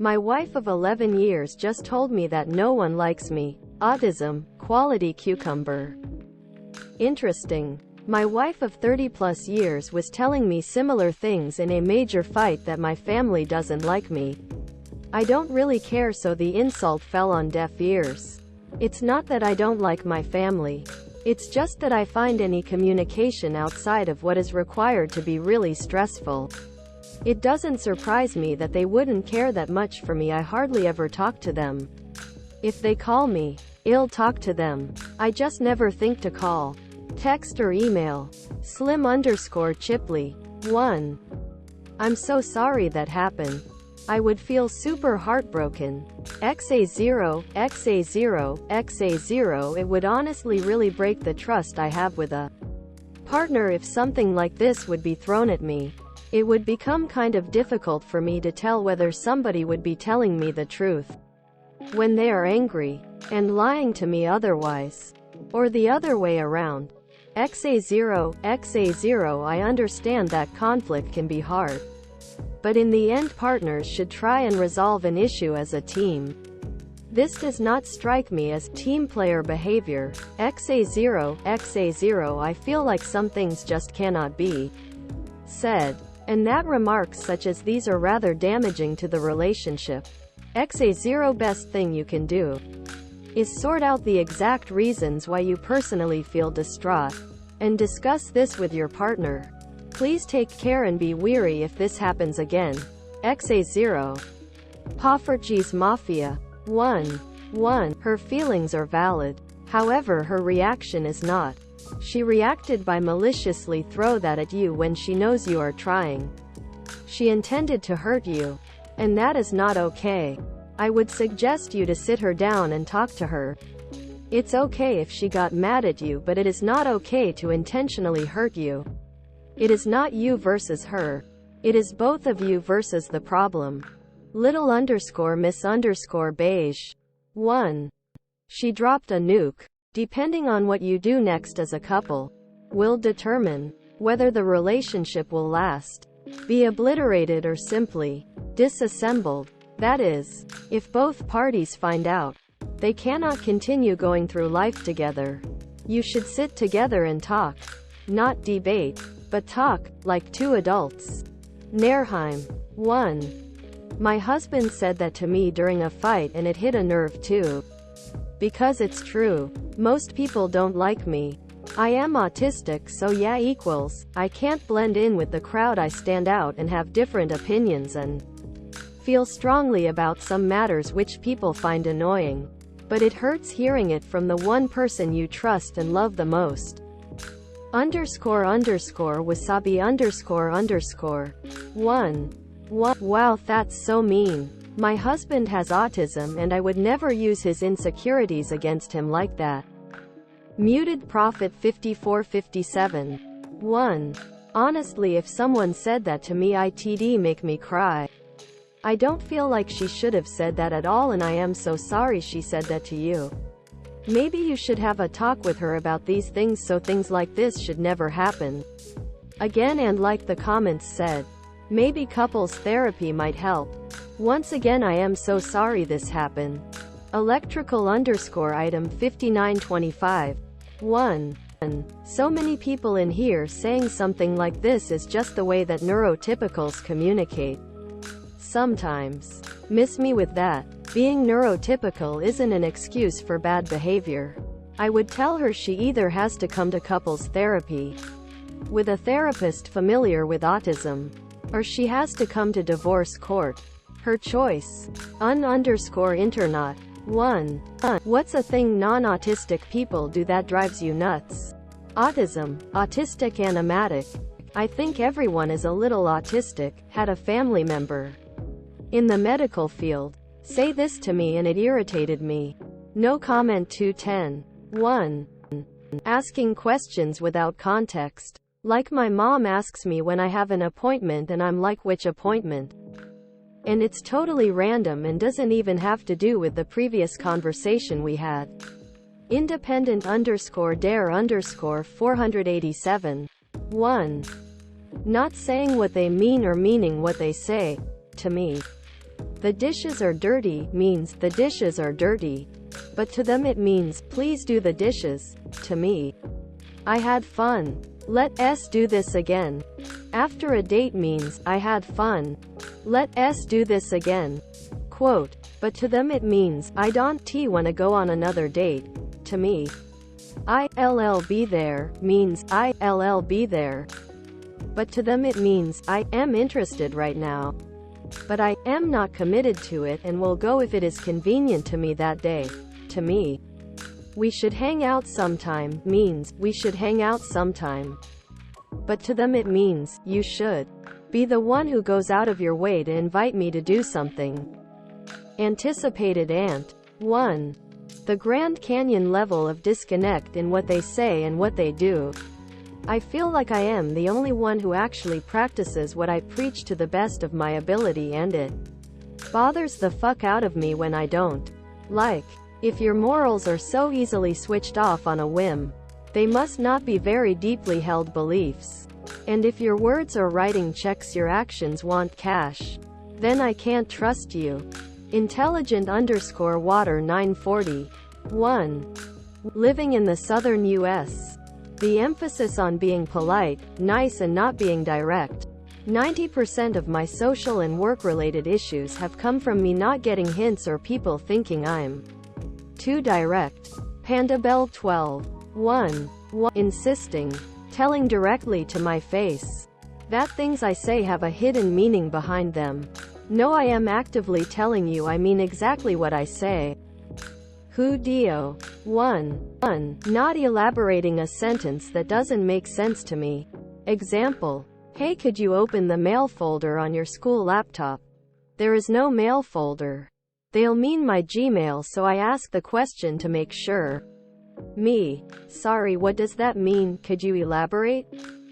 My wife of 11 years just told me that no one likes me. Autism, quality cucumber. Interesting. My wife of 30 plus years was telling me similar things in a major fight that my family doesn't like me. I don't really care, so the insult fell on deaf ears. It's not that I don't like my family. It's just that I find any communication outside of what is required to be really stressful. It doesn't surprise me that they wouldn't care that much for me. I hardly ever talk to them. If they call me, I'll talk to them. I just never think to call, text or email. Slim_Chipley. 1. I'm so sorry that happened. I would feel super heartbroken. XA0, XA0, XA0. It would honestly really break the trust I have with a partner if something like this would be thrown at me. It would become kind of difficult for me to tell whether somebody would be telling me the truth when they are angry and lying to me otherwise, or the other way around. XA0, XA0. I understand that conflict can be hard, but in the end partners should try and resolve an issue as a team. This does not strike me as team player behavior. XA0, XA0. I feel like some things just cannot be said, and that remarks such as these are rather damaging to the relationship. XA0. Best thing you can do is sort out the exact reasons why you personally feel distraught, and discuss this with your partner. Please take care and be wary if this happens again. XA0. Poffertjes Mafia. 1. Her feelings are valid. However, her reaction is not. She reacted by maliciously throw that at you when she knows you are trying. She intended to hurt you. And that is not okay. I would suggest you to sit her down and talk to her. It's okay if she got mad at you, but it is not okay to intentionally hurt you. It is not you versus her. It is both of you versus the problem. Little_Miss_Beige. 1. She dropped a nuke. Depending on what you do next as a couple, will determine whether the relationship will last, be obliterated, or simply disassembled. That is, if both parties find out they cannot continue going through life together. You should sit together and talk. Not debate, but talk, like two adults. Nairheim. 1. My husband said that to me during a fight and it hit a nerve too. Because it's true. Most people don't like me. I am autistic, so yeah equals, I can't blend in with the crowd. I stand out and have different opinions and feel strongly about some matters which people find annoying. But it hurts hearing it from the one person you trust and love the most. __wasabi___. 1. Wow, that's so mean. My husband has autism and I would never use his insecurities against him like that. Muted Prophet 5457. 1. Honestly, if someone said that to me, it'd make me cry. I don't feel like she should have said that at all, and I am so sorry she said that to you. Maybe you should have a talk with her about these things so things like this should never happen again. And like the comments said, maybe couples therapy might help. Once again, I am so sorry this happened. Electrical_item 5925. 1. So many people in here saying something like this is just the way that neurotypicals communicate. Sometimes. Miss me with that. Being neurotypical isn't an excuse for bad behavior. I would tell her she either has to come to couples therapy with a therapist familiar with autism, or she has to come to divorce court. Her choice. _internaut. 1. What's a thing non-autistic people do that drives you nuts? Autism. Autistic animatic. I think everyone is a little autistic. Had a family member in the medical field say this to me and it irritated me. No comment. 210. 1. Asking questions without context. Like my mom asks me when I have an appointment and I'm like, which appointment? And it's totally random and doesn't even have to do with the previous conversation we had. Independent_dare_487. 1. Not saying what they mean or meaning what they say. To me, The dishes are dirty means the dishes are dirty. But to them it means, please do the dishes. To me, I had fun. Let's do this again. After a date means, I had fun. Let's do this again. Quote, but to them it means, I don't wanna go on another date. To me, I'll be there means, I'll be there. But to them it means, I am interested right now. But I am not committed to it and will go if it is convenient to me that day. To me, we should hang out sometime means, we should hang out sometime. But to them it means, you should be the one who goes out of your way to invite me to do something. Anticipated ant. 1. The Grand Canyon level of disconnect in what they say and what they do. I feel like I am the only one who actually practices what I preach to the best of my ability, and it bothers the fuck out of me when I don't. Like, if your morals are so easily switched off on a whim, they must not be very deeply held beliefs. And if your words or writing checks your actions want cash, then I can't trust you. Intelligent_water 940. 1. Living in the southern U.S. The emphasis on being polite, nice and not being direct. 90% of my social and work-related issues have come from me not getting hints or people thinking I'm too direct. Pandabell 12. 1. Insisting. Telling directly to my face that things I say have a hidden meaning behind them. No, I am actively telling you I mean exactly what I say. Who Dio. 1. Not elaborating a sentence that doesn't make sense to me. Example. Hey, could you open the mail folder on your school laptop? There is no mail folder. They'll mean my Gmail, so I ask the question to make sure. Me. Sorry, what does that mean? Could you elaborate?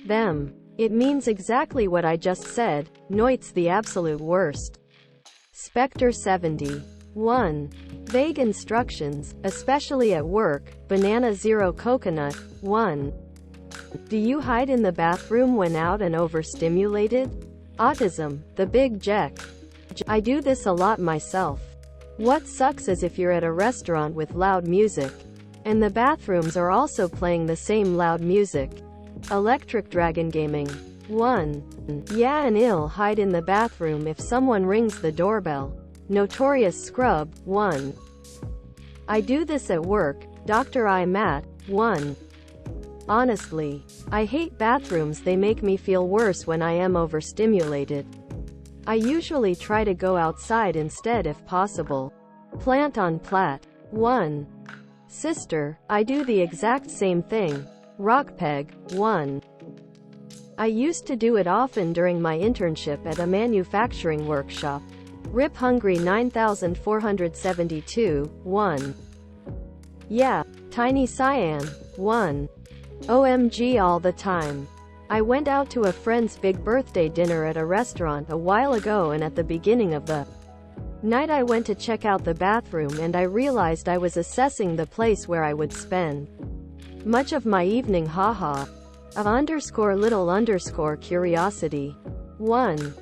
Them. It means exactly what I just said. No, it's the absolute worst. Spectre 70. 1. Vague instructions, especially at work. Banana 0 coconut. 1. Do you hide in the bathroom when out and overstimulated? Autism, the big Jack. I do this a lot myself. What sucks is if you're at a restaurant with loud music, and the bathrooms are also playing the same loud music. Electric Dragon Gaming. 1. Yeah, and I'll hide in the bathroom if someone rings the doorbell. Notorious Scrub. 1. I do this at work. Dr. I. Matt. 1. Honestly, I hate bathrooms. They make me feel worse when I am overstimulated. I usually try to go outside instead if possible. Plant on Plat. 1. Sister, I do the exact same thing. Rockpeg. 1. I used to do it often during my internship at a manufacturing workshop. Rip Hungry 9472. 1. Yeah. Tiny Cyan. 1. OMG all the time. I went out to a friend's big birthday dinner at a restaurant a while ago, and at the beginning of the night I went to check out the bathroom and I realized I was assessing the place where I would spend much of my evening. Haha. _little_ curiosity. 1.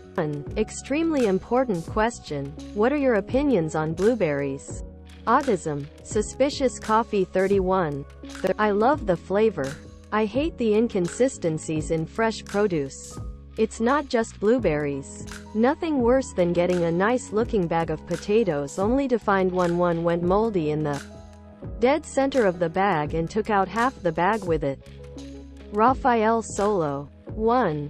Extremely important question. What are your opinions on blueberries? Autism. Suspicious Coffee 31. I love the flavor. I hate the inconsistencies in fresh produce. It's not just blueberries. Nothing worse than getting a nice looking bag of potatoes only to find one went moldy in the dead center of the bag and took out half the bag with it. Raphael Solo. 1.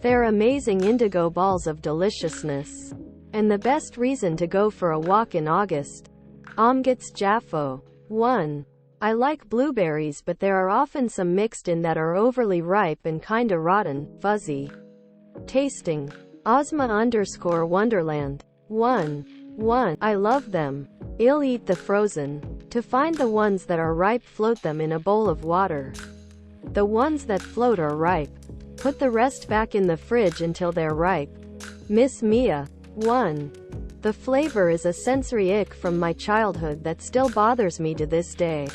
They're amazing indigo balls of deliciousness. And the best reason to go for a walk in August. Omgits Jaffo. 1. I like blueberries, but there are often some mixed in that are overly ripe and kinda rotten, fuzzy tasting. Ozma_Wonderland. 1. I love them. I'll eat the frozen. To find the ones that are ripe, float them in a bowl of water. The ones that float are ripe. Put the rest back in the fridge until they're ripe. Miss Mia. 1. The flavor is a sensory ick from my childhood that still bothers me to this day.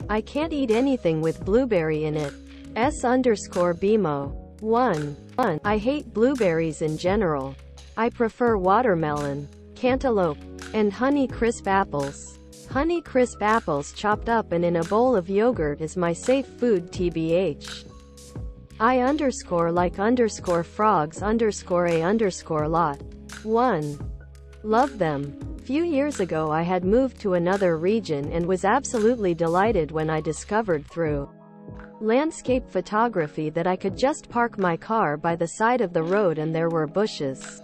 I can't eat anything with blueberry in it. S_BMO. 1. I hate blueberries in general. I prefer watermelon, cantaloupe, and Honey Crisp apples. Honey Crisp apples chopped up and in a bowl of yogurt is my safe food tbh. I like frogs a lot. 1. Love them. Few years ago I had moved to another region and was absolutely delighted when I discovered through landscape photography that I could just park my car by the side of the road and there were bushes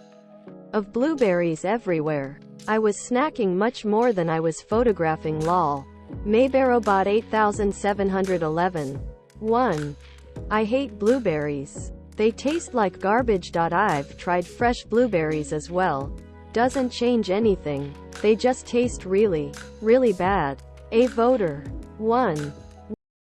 of blueberries everywhere. I was snacking much more than I was photographing lol. Maybarrowbot 8711. 1. I hate blueberries. They taste like garbage. I've tried fresh blueberries as well. Doesn't change anything. They just taste really, really bad. A voter. 1.